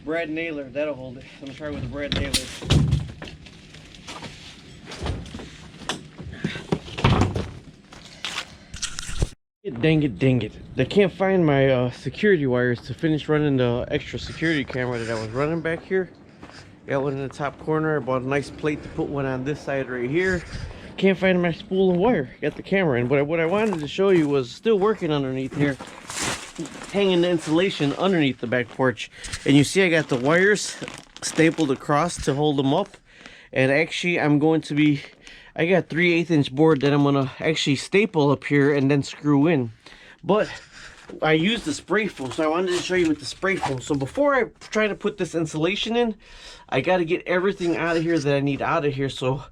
brad nailer, that'll hold it. I'm gonna try with a brad nailer. Dang it. I can't find my security wires to finish running the extra security camera that I was running back here. Got one in the top corner. I bought a nice plate to put one on this side right here. Can't find my spool of wire. Got the camera in, but what I wanted to show you was still working underneath here, hanging the insulation underneath the back porch. And you see I got the wires stapled across to hold them up. And actually I got 3/8 inch board that I'm gonna actually staple up here and then screw in. But I used the spray foam, so I wanted to show you with the spray foam. So before I try to put this insulation in, I got to get everything out of here that I need out of here so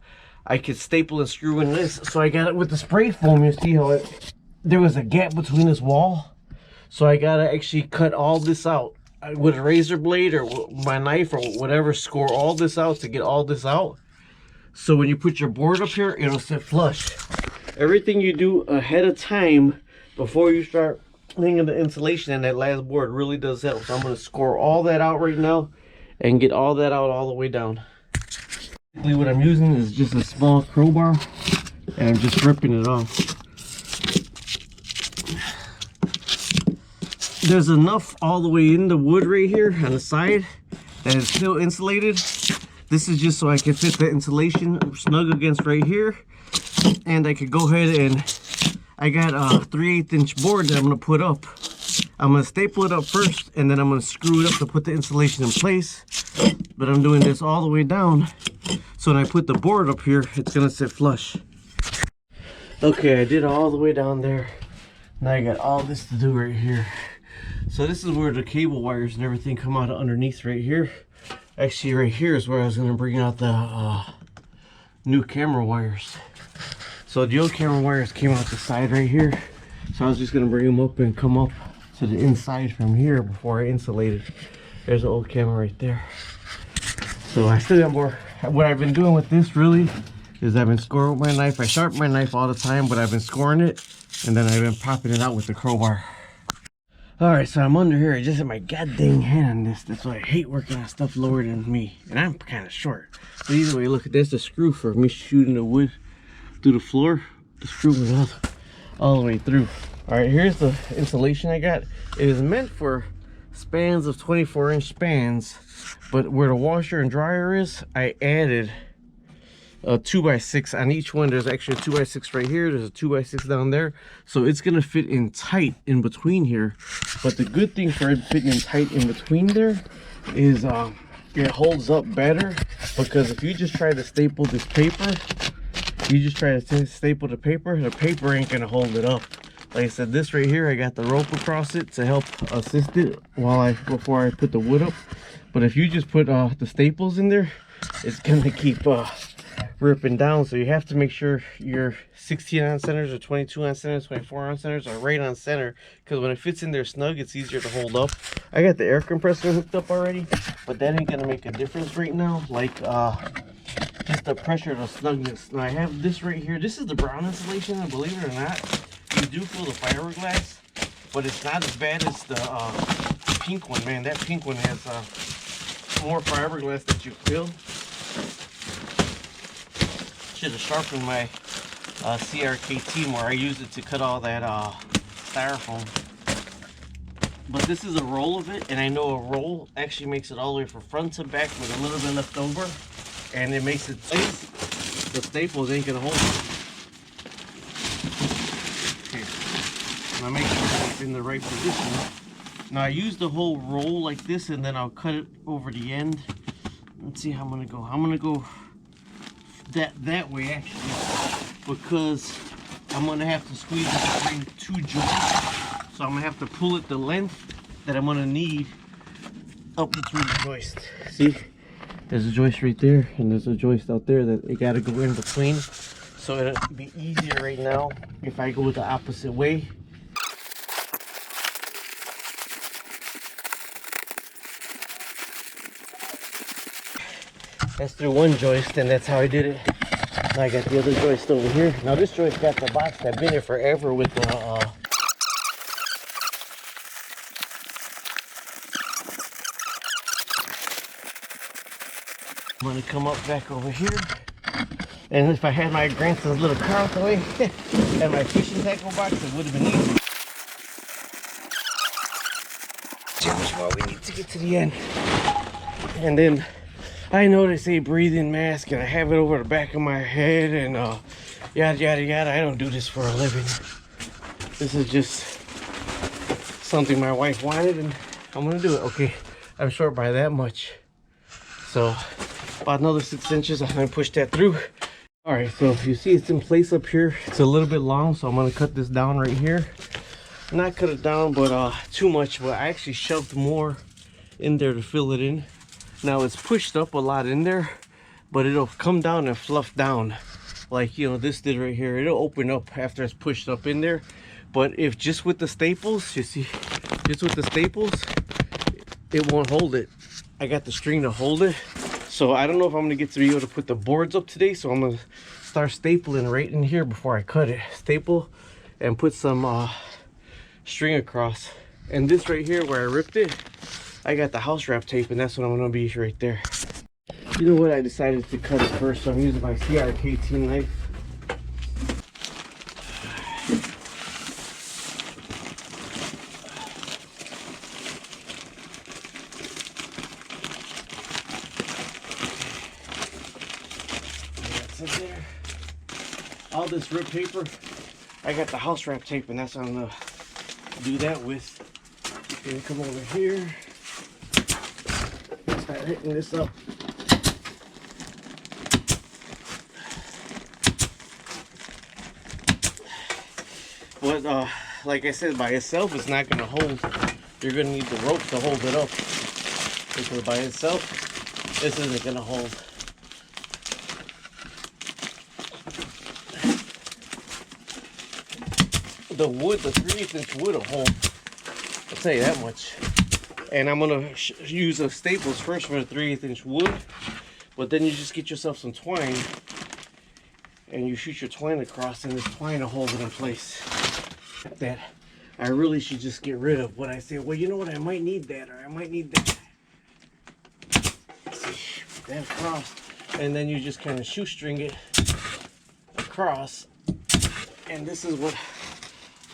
I could staple and screw in this. So I got it with the spray foam. You see how there was a gap between this wall, so I got to actually cut all this out with a razor blade or my knife or whatever. Score all this out to get all this out. So when you put your board up here, it'll sit flush. Everything you do ahead of time before you start hanging the insulation in that last board really does help. So I'm going to score all that out right now and get all that out all the way down. What I'm using is just a small crowbar and I'm just ripping it off. There's enough all the way in the wood right here on the side that is still insulated. This is just so I can fit the insulation snug against right here. And I could go ahead and I got a 3/8 inch board that I'm going to put up. I'm going to staple it up first and then I'm going to screw it up to put the insulation in place. But I'm doing this all the way down. So when I put the board up here, it's going to sit flush. Okay, I did all the way down there. Now I got all this to do right here. So this is where the cable wires and everything come out of underneath right here. Actually, right here is where I was going to bring out the new camera wires. So the old camera wires came out the side right here. So I was just going to bring them up and come up to the inside from here before I insulate it. There's the old camera right there. So I still got more. What I've been doing with this really is I've been scoring with my knife. I sharpen my knife all the time, but I've been scoring it and then I've been popping it out with the crowbar. Alright, so I'm under here. I just had my goddamn hand on this. That's why I hate working on stuff lower than me. And I'm kind of short. But either way, look, there's the screw for me shooting the wood through the floor. The screw was all the way through. Alright, here's the insulation I got. It is meant for spans of 24-inch spans. But where the washer and dryer is, I added a 2x6 on each one. There's actually a 2x6 right here, there's a 2x6 down there, so it's gonna fit in tight in between here. But the good thing for it fitting in tight in between there is it holds up better, because if you just try to staple this paper, the paper ain't gonna hold it up. Like I said, this right here, I got the rope across it to help assist it before I put the wood up. But if you just put the staples in there, it's gonna keep ripping down. So you have to make sure your 16 ounce centers or 22 ounce centers, 24 ounce centers are right on center, because when it fits in there snug, it's easier to hold up. I got the air compressor hooked up already, but that ain't gonna make a difference right now. Like just the pressure, the snugness. Now I have this right here. This is the brown insulation, and believe it or not, you do feel the fiberglass, but it's not as bad as the pink one. Man, that pink one has more fiberglass that you feel. Should have sharpened my CRKT more. I used it to cut all that styrofoam. But this is a roll of it, and I know a roll actually makes it all the way from front to back with a little bit left over, and it makes it place. The staples ain't gonna hold it. Okay. Now make sure it's in the right position. Now I use the whole roll like this, and then I'll cut it over the end. Let's see how I'm gonna go. I'm gonna go that way actually, because I'm gonna have to squeeze it between two joists. So I'm gonna have to pull it the length that I'm gonna need up between the joist. See, there's a joist right there, and there's a joist out there that it gotta go in between. So it'll be easier right now if I go the opposite way. That's through one joist, and that's how I did it. Now I got the other joist over here. Now this joist got the box that's been here forever with the I'm gonna come up back over here. And if I had my grandson's little car out the way and my fishing tackle box, it would have been easy. How much more we need to get to the end. And then I know they say breathing mask, and I have it over the back of my head, and yada yada yada. I don't do this for a living. This is just something my wife wanted, and I'm gonna do it. Okay, I'm short by that much, so about another 6 inches. I'm gonna push that through. All right, so if you see it's in place up here, it's a little bit long, so I'm gonna cut this down right here. Not cut it down, but too much. But I actually shoved more in there to fill it in. Now it's pushed up a lot in there, but it'll come down and fluff down, like, you know, this did right here. It'll open up after it's pushed up in there. But if just with the staples, you see, just with the staples, it won't hold it. I got the string to hold it. So I don't know if I'm gonna get to be able to put the boards up today, so I'm gonna start stapling right in here before I cut it. Staple and put some string across. And this right here where I ripped it, I got the house wrap tape, and that's what I'm gonna be right there. You know what, I decided to cut it first, so I'm using my CRKT knife. There. All this rip paper, I got the house wrap tape, and that's what I'm gonna do that with. You can come over here, start hitting this up. But like I said, by itself it's not gonna hold. You're gonna need the rope to hold it up, because by itself this isn't gonna hold. The wood, the 3/8 inch wood will hold. I'll tell you that much. And I'm gonna use the staples first for the 3/8 inch wood, but then you just get yourself some twine and you shoot your twine across, and this twine will hold it in place. That I really should just get rid of. What I say, well, you know what, I might need that, or I might need that. See, put that across, and then you just kind of shoestring it across, and this is what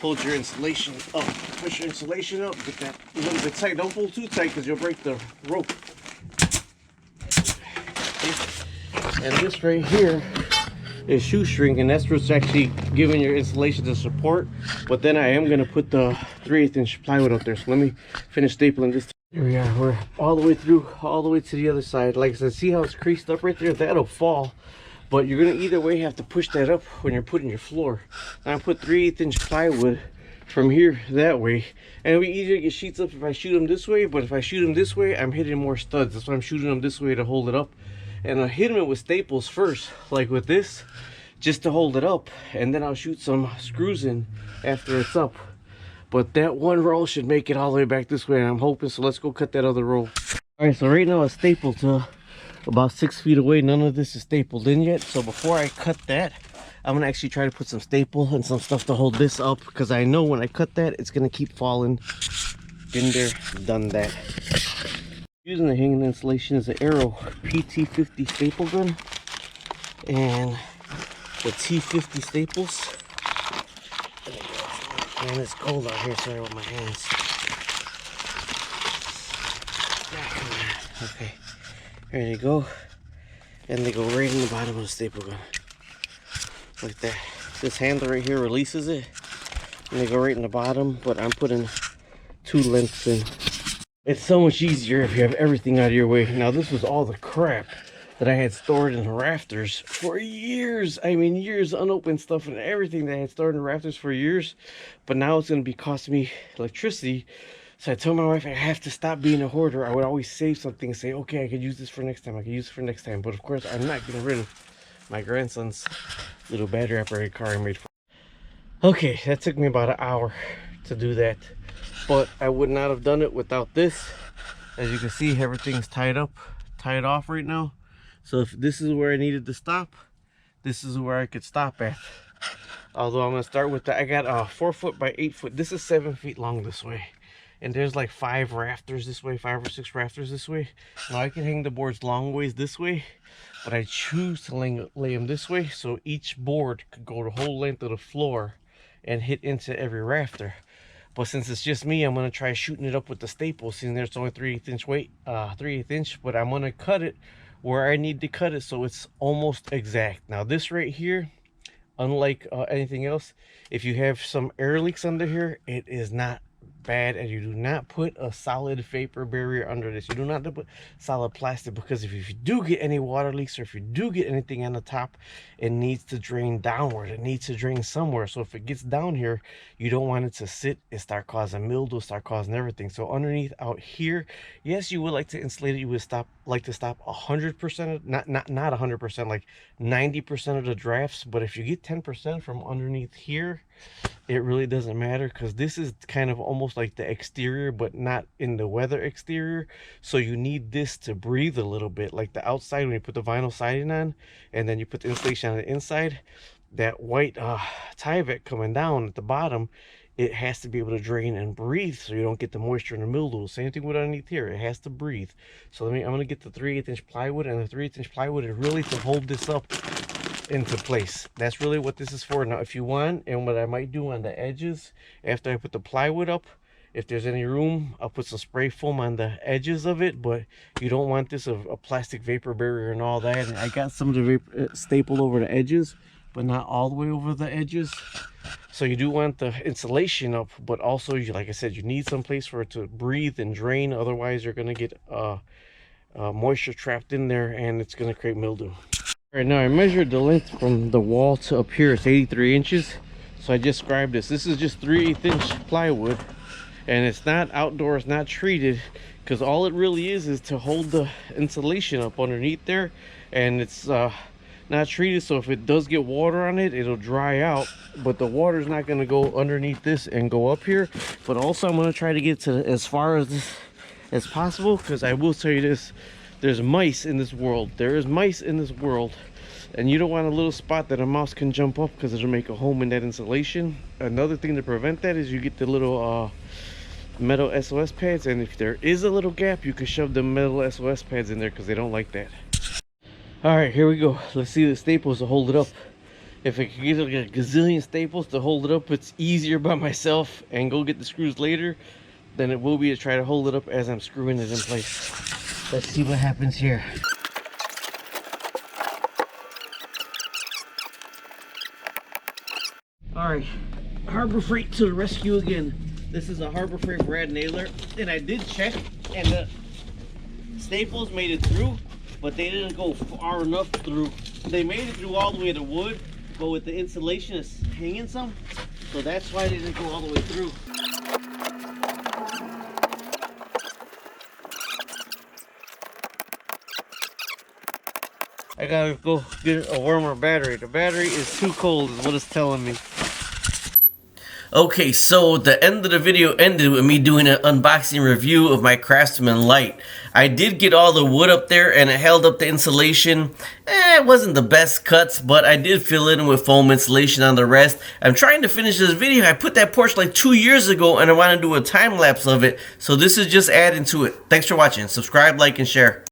hold your insulation up. Push your insulation up, get that a little bit tight. Don't pull too tight because you'll break the rope. And this right here is shoestring, and that's what's actually giving your insulation the support. But then I am going to put the 3/8 inch plywood up there. So let me finish stapling this. Here we are. We're all the way through, all the way to the other side. Like I said, see how it's creased up right there? That'll fall. But you're gonna either way have to push that up when you're putting your floor. And I put 3/8 inch plywood from here that way, and it'll be easier to get sheets up if I shoot them this way. But if I shoot them this way, I'm hitting more studs. That's why I'm shooting them this way, to hold it up. And I'll hit them with staples first, like with this, just to hold it up, and then I'll shoot some screws in after it's up. But that one roll should make it all the way back this way, and I'm hoping. So let's go cut that other roll. All right, so right now it's stapled to about 6 feet away. None of this is stapled in yet, so before I cut that, I'm gonna actually try to put some staple and some stuff to hold this up, because I know when I cut that, it's gonna keep falling. Been there, done that. Using the hanging insulation is the Arrow PT50 staple gun and the T50 staples. Man, it's cold out here. Sorry with my hands. Okay. There you go, and they go right in the bottom of the staple gun, like that. This handle right here releases it, and they go right in the bottom, but I'm putting 2 lengths in. It's so much easier if you have everything out of your way. Now this was all the crap that I had stored in the rafters for years. I mean years, unopened stuff and everything that I had stored in the rafters for years, but now it's going to be costing me electricity. So I told my wife I have to stop being a hoarder. I would always save something and say, okay, I could use this for next time. I could use it for next time. But of course, I'm not getting rid of my grandson's little battery operated car I made for. Okay, that took me about an hour to do that. But I would not have done it without this. As you can see, everything's tied off right now. So if this is where I needed to stop, this is where I could stop at. Although I'm gonna start with the, I got a 4 foot by 8 foot. This is 7 feet long this way. and there's like 5 rafters this way, 5 or 6 rafters this way. Now I can hang the boards long ways this way, but I choose to lay them this way so each board could go the whole length of the floor and hit into every rafter. But since it's just me, I'm gonna try shooting it up with the staples. Seeing there's only 3/8 inch weight, 3/8 inch, but I'm gonna cut it where I need to cut it so it's almost exact. Now this right here, unlike anything else, if you have some air leaks under here, it is not bad, and you do not put a solid vapor barrier under this. You do not put solid plastic, because if you do get any water leaks, or if you do get anything on the top, it needs to drain downward. It needs to drain somewhere. So if it gets down here, you don't want it to sit and start causing mildew, start causing everything. So underneath out here, yes, you would like to insulate it. You would like to stop 100% of, not 100%, like 90% of the drafts. But if you get 10% from underneath here, it really doesn't matter, because this is kind of almost like the exterior, but not in the weather exterior. So you need this to breathe a little bit, like the outside when you put the vinyl siding on, and then you put the insulation on the inside. That white Tyvek coming down at the bottom, it has to be able to drain and breathe, so you don't get the moisture and the mildew. Same thing with underneath here, it has to breathe. So I'm gonna get the 3/8 inch plywood, and the 3/8 inch plywood is really to hold this up into place. That's really what this is for. Now if you want, and what I might do on the edges after I put the plywood up, if there's any room, I'll put some spray foam on the edges of it. But you don't want this a plastic vapor barrier and all that. And I got some of the vapor stapled over the edges, but not all the way over the edges. So you do want the insulation up, but also, like I said, you need some place for it to breathe and drain. Otherwise you're going to get moisture trapped in there, and it's going to create mildew. All right, now I measured the length from the wall to up here. It's 83 inches. So I just scribed this. This is just 3/8 inch plywood, and it's not outdoors, not treated, because all it really is to hold the insulation up underneath there. And it's not treated, so if it does get water on it, it'll dry out, but the water is not going to go underneath this and go up here. But also I'm going to try to get to as far as this as possible, because I will tell you this, there's mice in this world. There is mice in this world, and you don't want a little spot that a mouse can jump up, because it'll make a home in that insulation. Another thing to prevent that is you get the little metal SOS pads, and if there is a little gap, you can shove the metal SOS pads in there, because they don't like that. All right, here we go. Let's see the staples to hold it up. If I can get like a gazillion staples to hold it up, it's easier by myself and go get the screws later than it will be to try to hold it up as I'm screwing it in place. Let's see what happens here. All right, Harbor Freight to the rescue again. This is a Harbor Freight brad nailer, and I did check, and the staples made it through, but they didn't go far enough through. They made it through all the way to wood, but with the insulation it's hanging some, so that's why they didn't go all the way through. I gotta go get a warmer battery. The battery is too cold is what it's telling me. Okay, so the end of the video ended with me doing an unboxing review of my Craftsman light. I did get all the wood up there, and it held up the insulation. It wasn't the best cuts, but I did fill it in with foam insulation on the rest. I'm trying to finish this video. I put that porch like 2 years ago, and I want to do a time lapse of it. So this is just adding to it. Thanks for watching. Subscribe, like, and share.